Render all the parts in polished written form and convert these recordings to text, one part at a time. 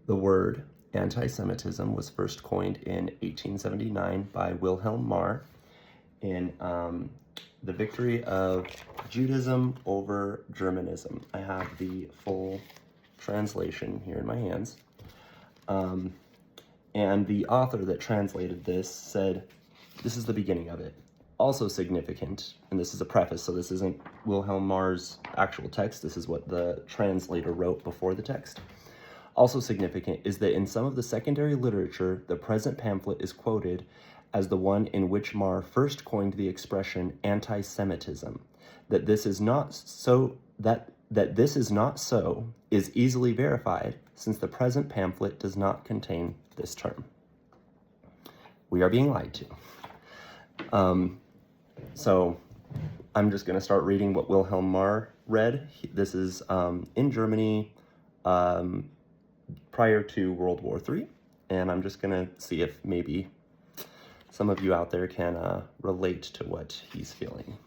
The word anti-Semitism was first coined in 1879 by Wilhelm Marr in The Victory of Judaism over Germanism. I have the full translation here in my hands. And the author that translated this said, this is the beginning of it. Also significant, and this is a preface, so this isn't Wilhelm Marr's actual text, this is what the translator wrote before the text. Also significant is that in some of the secondary literature, the present pamphlet is quoted as the one in which Marr first coined the expression anti-Semitism. That this is not so is easily verified, since the present pamphlet does not contain this term. We are being lied to. So I'm just going to start reading what Wilhelm Marr read. This is in Germany prior to World War III, and I'm just going to see if maybe some of you out there can relate to what he's feeling.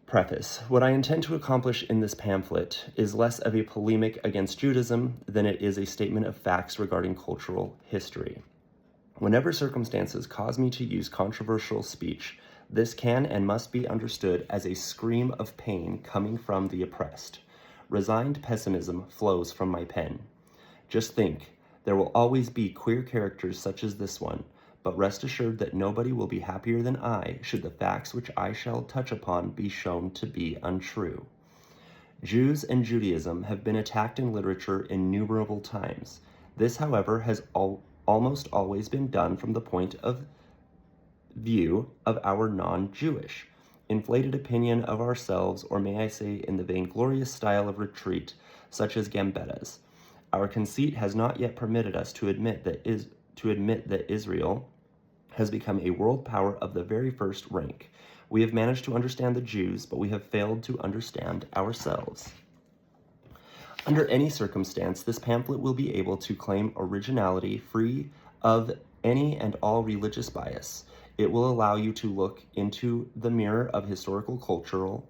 Preface. What I intend to accomplish in this pamphlet is less of a polemic against Judaism than it is a statement of facts regarding cultural history. Whenever circumstances cause me to use controversial speech, this can and must be understood as a scream of pain coming from the oppressed. Resigned pessimism flows from my pen. Just think, there will always be queer characters such as this one, but rest assured that nobody will be happier than I should the facts which I shall touch upon be shown to be untrue. Jews and Judaism have been attacked in literature innumerable times. This, however, has almost always been done from the point of view of our non-Jewish, inflated opinion of ourselves, or may I say in the vainglorious style of retreat, such as Gambetta's. Our conceit has not yet permitted us to admit that Israel has become a world power of the very first rank. We have managed to understand the Jews, but we have failed to understand ourselves. Under any circumstance, this pamphlet will be able to claim originality free of any and all religious bias. It will allow you to look into the mirror of historical cultural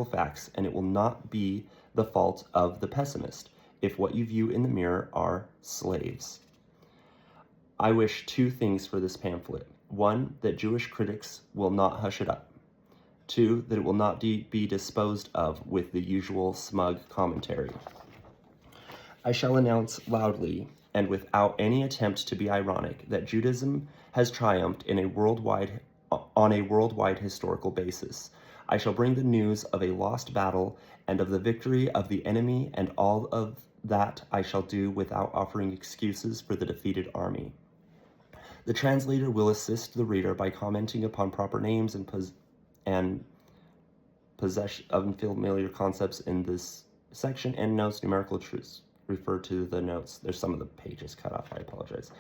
facts, and it will not be the fault of the pessimist if what you view in the mirror are slaves. I wish two things for this pamphlet. One, that Jewish critics will not hush it up. Two, that it will not be disposed of with the usual smug commentary. I shall announce loudly, and without any attempt to be ironic, that Judaism has triumphed on a worldwide historical basis. I shall bring the news of a lost battle and of the victory of the enemy, and all of that I shall do without offering excuses for the defeated army. The translator will assist the reader by commenting upon proper names and possession of unfamiliar concepts in this section, and notes numerical truths. Refer to the notes. There's some of the pages cut off. I apologize.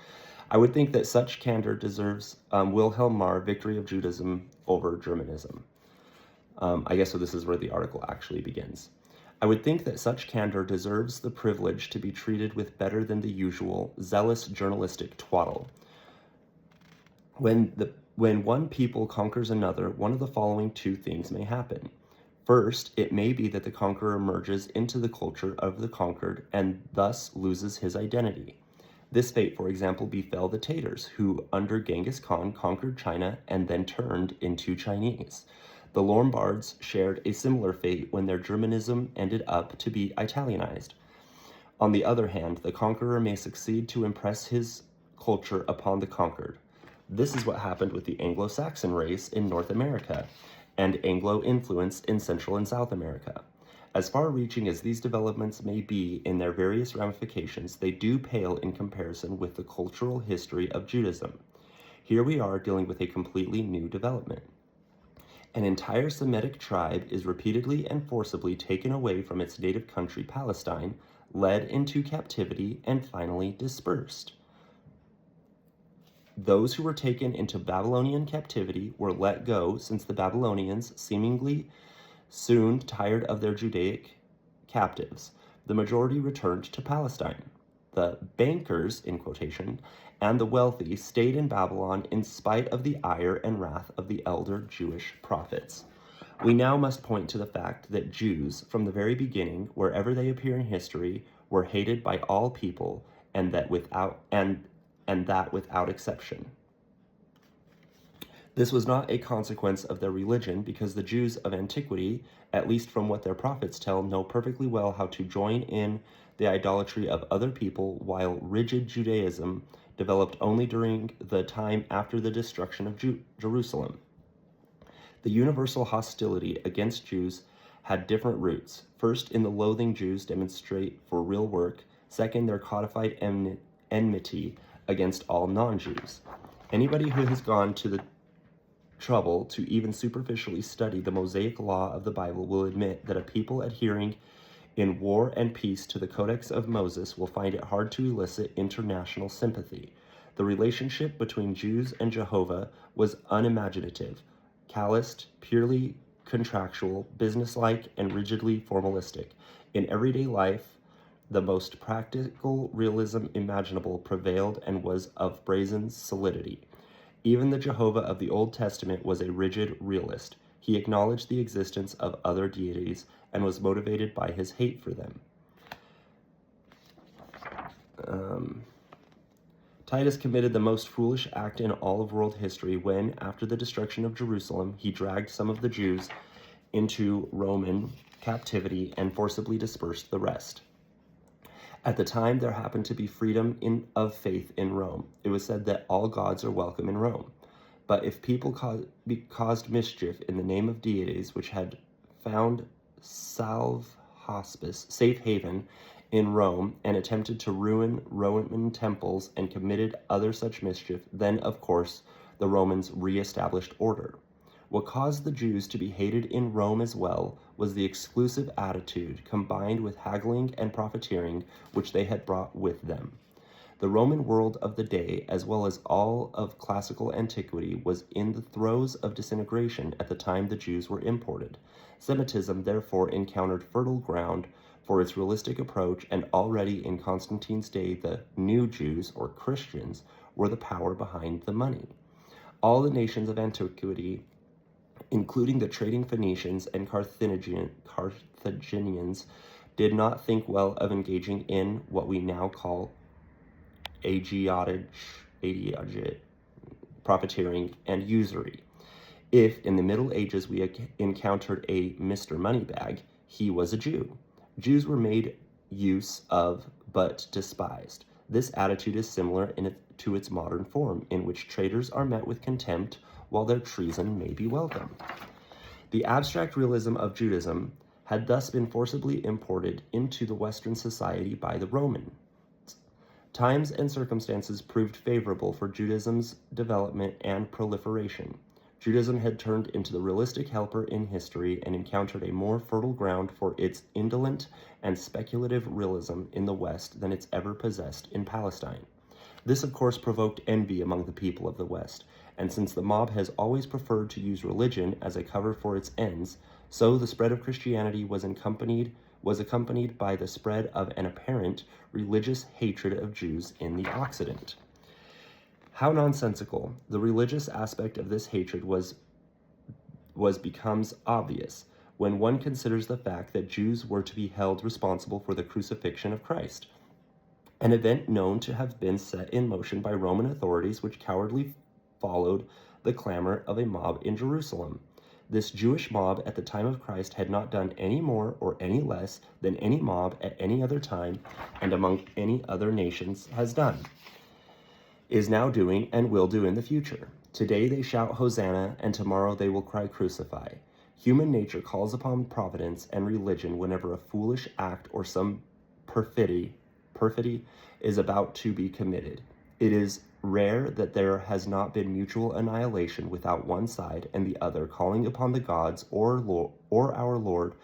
I would think that such candor deserves Wilhelm Marr, Victory of Judaism over Germanism. I guess so this is where the article actually begins. I would think that such candor deserves the privilege to be treated with better than the usual zealous journalistic twaddle. When one people conquers another, one of the following two things may happen. First, it may be that the conqueror merges into the culture of the conquered and thus loses his identity. This fate, for example, befell the Tatars, who under Genghis Khan conquered China and then turned into Chinese. The Lombards shared a similar fate when their Germanism ended up to be Italianized. On the other hand, the conqueror may succeed to impress his culture upon the conquered. This is what happened with the Anglo-Saxon race in North America and Anglo influence in Central and South America. As far-reaching as these developments may be in their various ramifications, they do pale in comparison with the cultural history of Judaism. Here we are dealing with a completely new development. An entire Semitic tribe is repeatedly and forcibly taken away from its native country, Palestine, led into captivity, and finally dispersed. Those who were taken into Babylonian captivity were let go, since the Babylonians seemingly soon tired of their Judaic captives. The majority returned to Palestine. The bankers, in quotation, and the wealthy stayed in Babylon in spite of the ire and wrath of the elder Jewish prophets. We now must point to the fact that Jews, from the very beginning, wherever they appear in history, were hated by all people, and that without exception. This was not a consequence of their religion, because the Jews of antiquity, at least from what their prophets tell, know perfectly well how to join in the idolatry of other people, while rigid Judaism developed only during the time after the destruction of Jerusalem. The universal hostility against Jews had different roots. First, in the loathing Jews demonstrate for real work. Second, their codified enmity against all non-Jews. Anybody who has gone to the trouble to even superficially study the Mosaic law of the Bible will admit that a people adhering in war and peace to the Codex of Moses will find it hard to elicit international sympathy. The relationship between Jews and Jehovah was unimaginative, calloused, purely contractual, businesslike, and rigidly formalistic. In everyday life, the most practical realism imaginable prevailed and was of brazen solidity. Even the Jehovah of the Old Testament was a rigid realist. He acknowledged the existence of other deities and was motivated by his hate for them. Titus committed the most foolish act in all of world history when, after the destruction of Jerusalem, he dragged some of the Jews into Roman captivity and forcibly dispersed the rest. At the time, there happened to be freedom of faith in Rome. It was said that all gods are welcome in Rome. But if people caused mischief in the name of deities which had found safe haven in Rome, and attempted to ruin Roman temples and committed other such mischief, then, of course, the Romans re-established order. What caused the Jews to be hated in Rome as well was the exclusive attitude, combined with haggling and profiteering, which they had brought with them. The Roman world of the day, as well as all of classical antiquity, was in the throes of disintegration at the time the Jews were imported. Semitism therefore encountered fertile ground for its realistic approach, and already in Constantine's day, the new Jews, or Christians, were the power behind the money. All the nations of antiquity, including the trading Phoenicians and Carthaginians, did not think well of engaging in what we now call agiotage, profiteering, and usury. If in the Middle Ages we encountered a Mr. Moneybag, he was a Jew. Jews were made use of but despised. This attitude is similar to its modern form, in which traitors are met with contempt while their treason may be welcome. The abstract realism of Judaism had thus been forcibly imported into the Western society by the Romans. Times and circumstances proved favorable for Judaism's development and proliferation. Judaism had turned into the realistic helper in history and encountered a more fertile ground for its indolent and speculative realism in the West than it's ever possessed in Palestine. This, of course, provoked envy among the people of the West, and since the mob has always preferred to use religion as a cover for its ends, so the spread of Christianity was accompanied by the spread of an apparent religious hatred of Jews in the Occident. How nonsensical the religious aspect of this hatred becomes obvious when one considers the fact that Jews were to be held responsible for the crucifixion of Christ, an event known to have been set in motion by Roman authorities which cowardly followed the clamor of a mob in Jerusalem. This Jewish mob at the time of Christ had not done any more or any less than any mob at any other time and among any other nations has done, is now doing, and will do in the future. Today they shout Hosanna, and tomorrow they will cry Crucify. Human nature calls upon providence and religion whenever a foolish act or some perfidy is about to be committed. It is rare that there has not been mutual annihilation without one side and the other calling upon the gods or our Lord,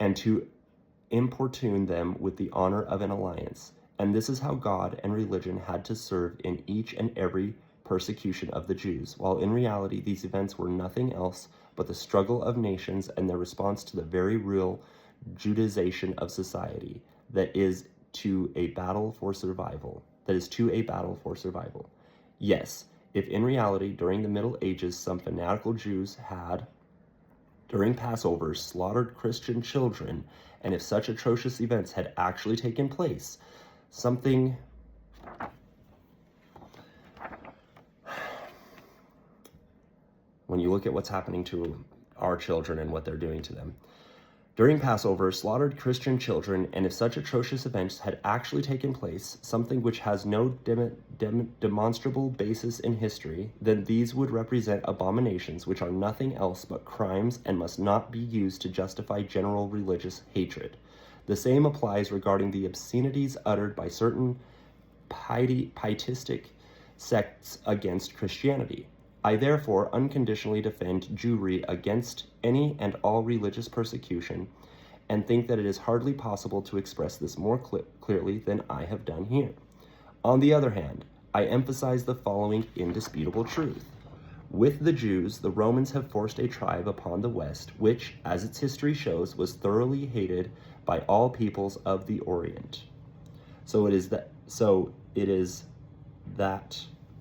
and to importune them with the honor of an alliance. And this is how God and religion had to serve in each and every persecution of the Jews, while in reality these events were nothing else but the struggle of nations and their response to the very real Judaization of society that is to a battle for survival. Yes, if in reality during the Middle Ages some fanatical Jews had during Passover, slaughtered Christian children, and if such atrocious events had actually taken place, something when you look at what's happening to our children and what they're doing to them. During Passover, slaughtered Christian children, and if such atrocious events had actually taken place, something which has no demonstrable basis in history, then these would represent abominations which are nothing else but crimes and must not be used to justify general religious hatred. The same applies regarding the obscenities uttered by certain pietistic sects against Christianity. I therefore unconditionally defend Jewry against any and all religious persecution, and think that it is hardly possible to express this more clearly than I have done here. On the other hand, I emphasize the following indisputable truth. With the Jews, the Romans have forced a tribe upon the West, which, as its history shows, was thoroughly hated by all peoples of the Orient. So it is that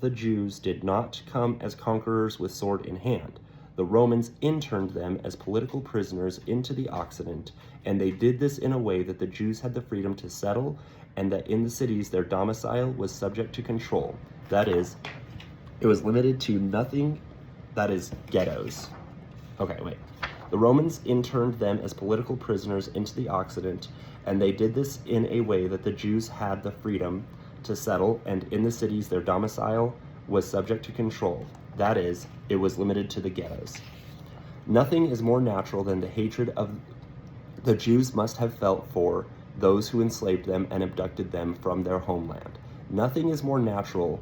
the Jews did not come as conquerors with sword in hand. The Romans interned them as political prisoners into the Occident, and they did this in a way that the Jews had the freedom to settle, and that in the cities their domicile was subject to control. That is, it was limited to nothing, that is, ghettos. Okay, wait. The Romans interned them as political prisoners into the Occident, and they did this in a way that the Jews had the freedom to settle, and in the cities their domicile was subject to control. That is, it was limited to the ghettos. Nothing is more natural than the hatred of the Jews must have felt for those who enslaved them and abducted them from their homeland. Nothing is more natural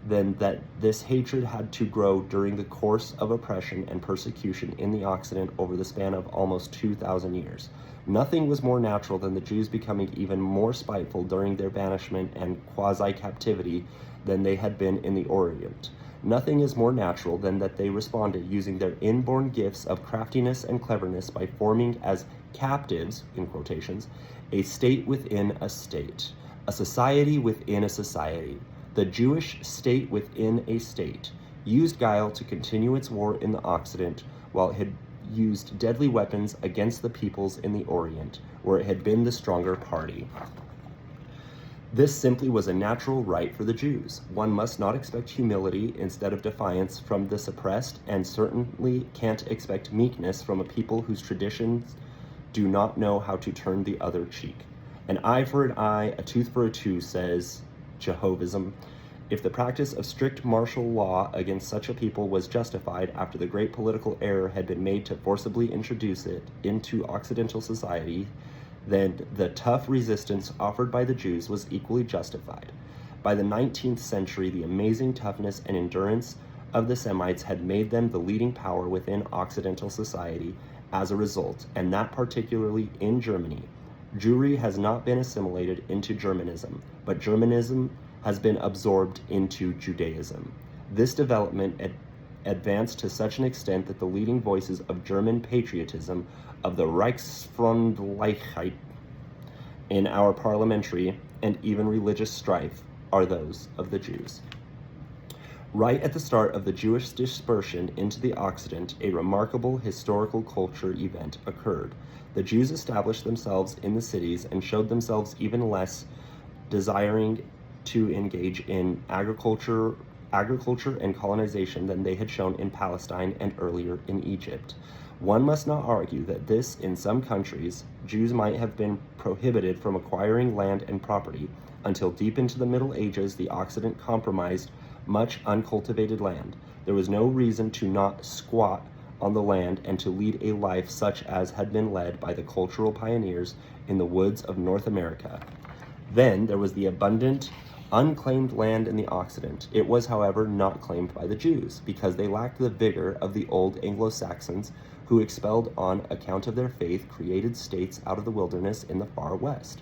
than that this hatred had to grow during the course of oppression and persecution in the Occident over the span of almost 2,000 years. Nothing was more natural than the Jews becoming even more spiteful during their banishment and quasi-captivity than they had been in the Orient. Nothing is more natural than that they responded using their inborn gifts of craftiness and cleverness by forming as captives, in quotations, a state within a state, a society within a society. The Jewish state within a state used guile to continue its war in the Occident, while it had used deadly weapons against the peoples in the Orient, where it had been the stronger party. This simply was a natural right for the Jews. One must not expect humility instead of defiance from the suppressed, and certainly can't expect meekness from a people whose traditions do not know how to turn the other cheek. An eye for an eye, a tooth for a tooth, says Jehovism. If the practice of strict martial law against such a people was justified after the great political error had been made to forcibly introduce it into Occidental society, then the tough resistance offered by the Jews was equally justified. By the 19th century, the amazing toughness and endurance of the Semites had made them the leading power within Occidental society as a result, and that particularly in Germany. Jewry has not been assimilated into Germanism, but Germanism has been absorbed into Judaism. This development advanced to such an extent that the leading voices of German patriotism, of the Reichsfreundlichkeit, in our parliamentary and even religious strife are those of the Jews. Right at the start of the Jewish dispersion into the Occident, a remarkable historical culture event occurred. The Jews established themselves in the cities and showed themselves even less desiring to engage in agriculture and colonization than they had shown in Palestine and earlier in Egypt. One must not argue that this, in some countries, Jews might have been prohibited from acquiring land and property. Until deep into the Middle Ages, the Occident compromised much uncultivated land. There was no reason to not squat on the land and to lead a life such as had been led by the cultural pioneers in the woods of North America. Then there was the abundant, unclaimed land in the Occident. It was, however, not claimed by the Jews, because they lacked the vigor of the old Anglo-Saxons, who, expelled on account of their faith, created states out of the wilderness in the far west.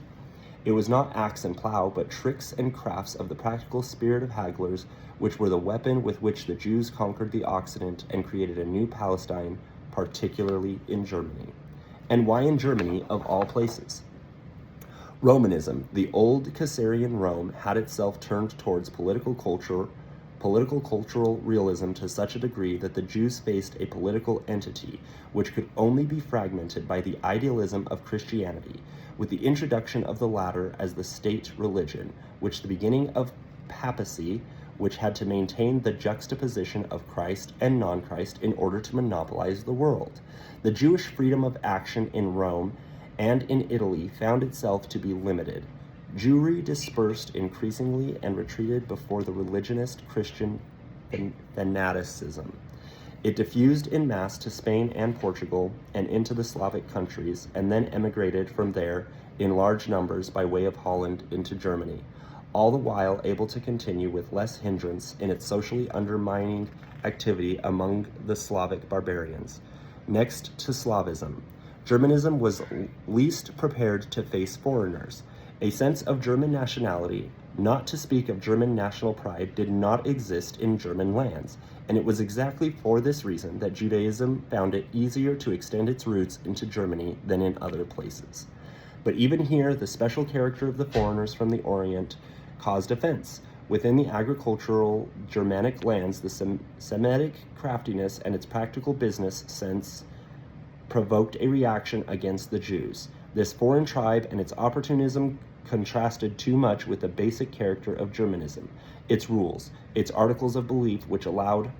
It was not axe and plow, but tricks and crafts of the practical spirit of hagglers, which were the weapon with which the Jews conquered the Occident and created a new Palestine, particularly in Germany. And why in Germany, of all places? Romanism, the old Caesarian Rome, had itself turned towards political culture political cultural realism to such a degree that the Jews faced a political entity which could only be fragmented by the idealism of Christianity, with the introduction of the latter as the state religion, which the beginning of papacy, which had to maintain the juxtaposition of Christ and non-Christ in order to monopolize the world. The Jewish freedom of action in Rome and in Italy found itself to be limited. Jewry dispersed increasingly and retreated before the religionist Christian fanaticism. It diffused in mass to Spain and Portugal and into the Slavic countries, and then emigrated from there in large numbers by way of Holland into Germany, all the while able to continue with less hindrance in its socially undermining activity among the Slavic barbarians. Next to Slavism, Germanism was least prepared to face foreigners. A sense of German nationality, not to speak of German national pride, did not exist in German lands, and it was exactly for this reason that Judaism found it easier to extend its roots into Germany than in other places. But even here, the special character of the foreigners from the Orient caused offense. Within the agricultural Germanic lands, the Semitic craftiness and its practical business sense provoked a reaction against the Jews. This foreign tribe and its opportunism contrasted too much with the basic character of Germanism, its rules, its articles of belief, which allowed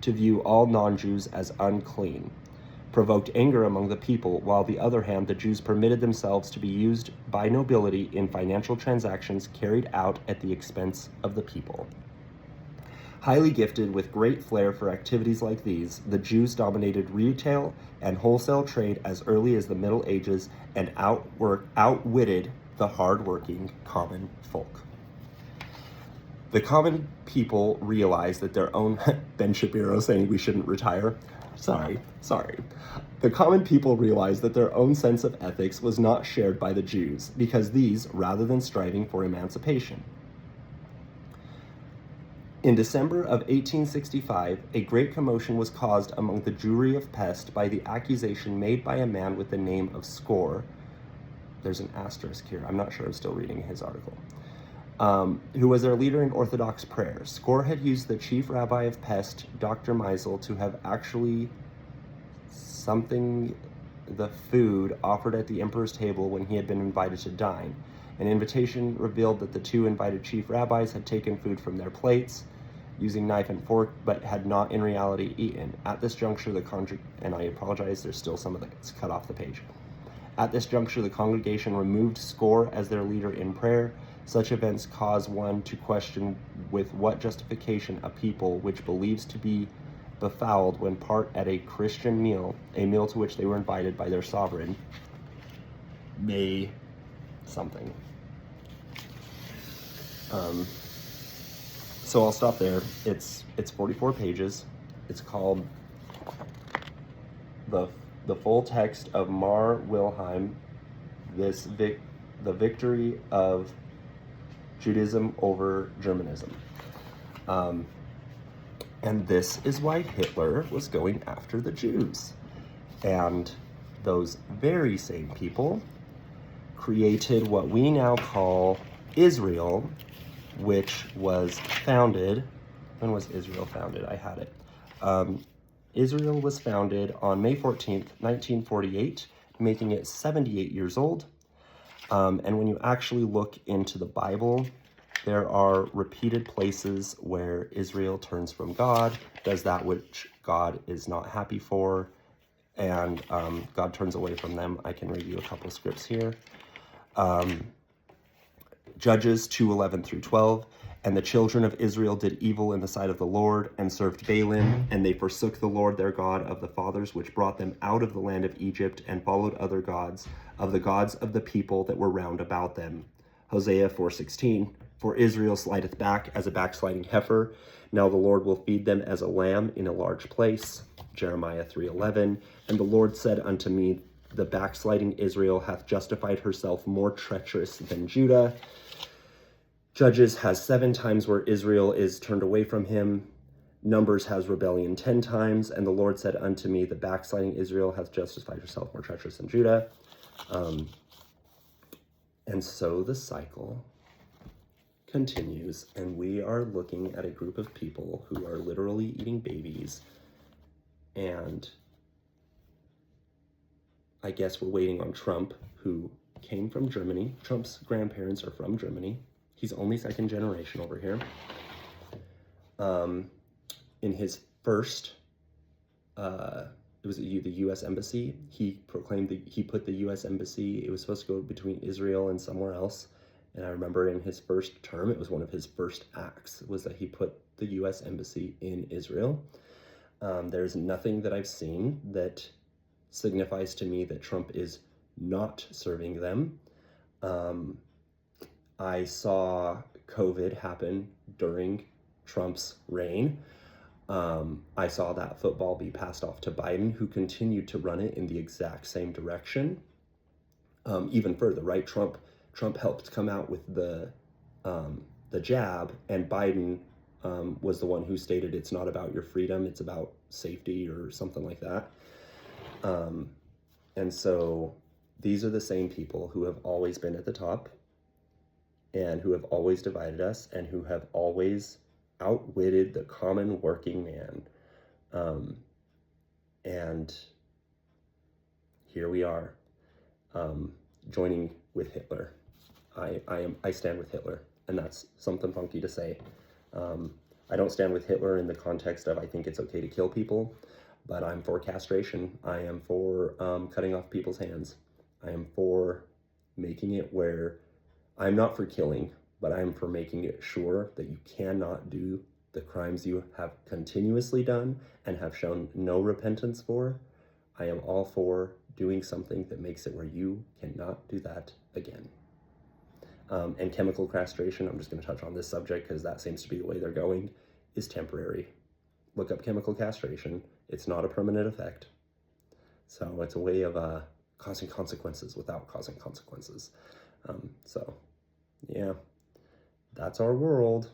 to view all non-Jews as unclean, provoked anger among the people, while on the other hand, the Jews permitted themselves to be used by nobility in financial transactions carried out at the expense of the people. Highly gifted with great flair for activities like these, the Jews dominated retail and wholesale trade as early as the Middle Ages and outwitted the hard-working common folk. The common people realized that their own Ben Shapiro saying we shouldn't retire. Sorry. The common people realized that their own sense of ethics was not shared by the Jews, because these, rather than striving for emancipation. In December of 1865, a great commotion was caused among the Jewry of Pest by the accusation made by a man with the name of Skor. There's an asterisk here. I'm not sure I'm still reading his article. Who was their leader in Orthodox prayer. Skor had used the chief rabbi of Pest, Dr. Meisel, to have actually the food offered at the emperor's table when he had been invited to dine. An invitation revealed that the two invited chief rabbis had taken food from their plates using knife and fork, but had not in reality eaten. At this juncture, and I apologize, there's still some of that's cut off the page. At this juncture, the congregation removed Skor as their leader in prayer. Such events cause one to question with what justification a people which believes to be befouled when part at a Christian meal, a meal to which they were invited by their sovereign, may something. So I'll stop there. It's 44 pages. It's called the full text of Mar Wilhelm, the victory of Judaism over Germanism. And this is why Hitler was going after the Jews. And those very same people created what we now call Israel, which was founded, when was Israel founded? I had it. Israel was founded on May 14th, 1948, making it 78 years old. And when you actually look into the Bible, there are repeated places where Israel turns from God, does that which God is not happy for, and God turns away from them. I can read you a couple scripts here. Judges 2:11 through 12. And the children of Israel did evil in the sight of the Lord, and served Baalim, and they forsook the Lord their God of the fathers, which brought them out of the land of Egypt, and followed other gods, of the gods of the people that were round about them. Hosea 4:16. For Israel slideth back as a backsliding heifer. Now the Lord will feed them as a lamb in a large place. Jeremiah 3:11. And the Lord said unto me, the backsliding Israel hath justified herself more treacherous than Judah. Judges has 7 times where Israel is turned away from him. Numbers has rebellion 10 times. And the Lord said unto me, the backsliding Israel hath justified herself more treacherous than Judah. And so the cycle continues, and we are looking at a group of people who are literally eating babies, and I guess we're waiting on Trump, who came from Germany. Trump's grandparents are from Germany. He's only second generation over here. In his first, it was the U.S. Embassy, he put the U.S. Embassy, it was supposed to go between Israel and somewhere else. And I remember in his first term, it was one of his first acts, was that he put the U.S. Embassy in Israel. There's nothing that I've seen that signifies to me that Trump is not serving them. I saw COVID happen during Trump's reign. I saw that football be passed off to Biden, who continued to run it in the exact same direction. Even further, right? Trump helped come out with the jab, and Biden was the one who stated it's not about your freedom, it's about safety or something like that. And so these are the same people who have always been at the top and who have always divided us and who have always outwitted the common working man. And here we are, joining with Hitler. I stand with Hitler, and that's something funky to say. I don't stand with Hitler in the context of I think it's okay to kill people, but I'm for castration. I am for cutting off people's hands. I am for making it where I'm not for killing, but I'm for making it sure that you cannot do the crimes you have continuously done and have shown no repentance for. I am all for doing something that makes it where you cannot do that again. And chemical castration, I'm just going to touch on this subject because that seems to be the way they're going, is temporary. Look up chemical castration. It's not a permanent effect. So it's a way of causing consequences without causing consequences. So, yeah, that's our world.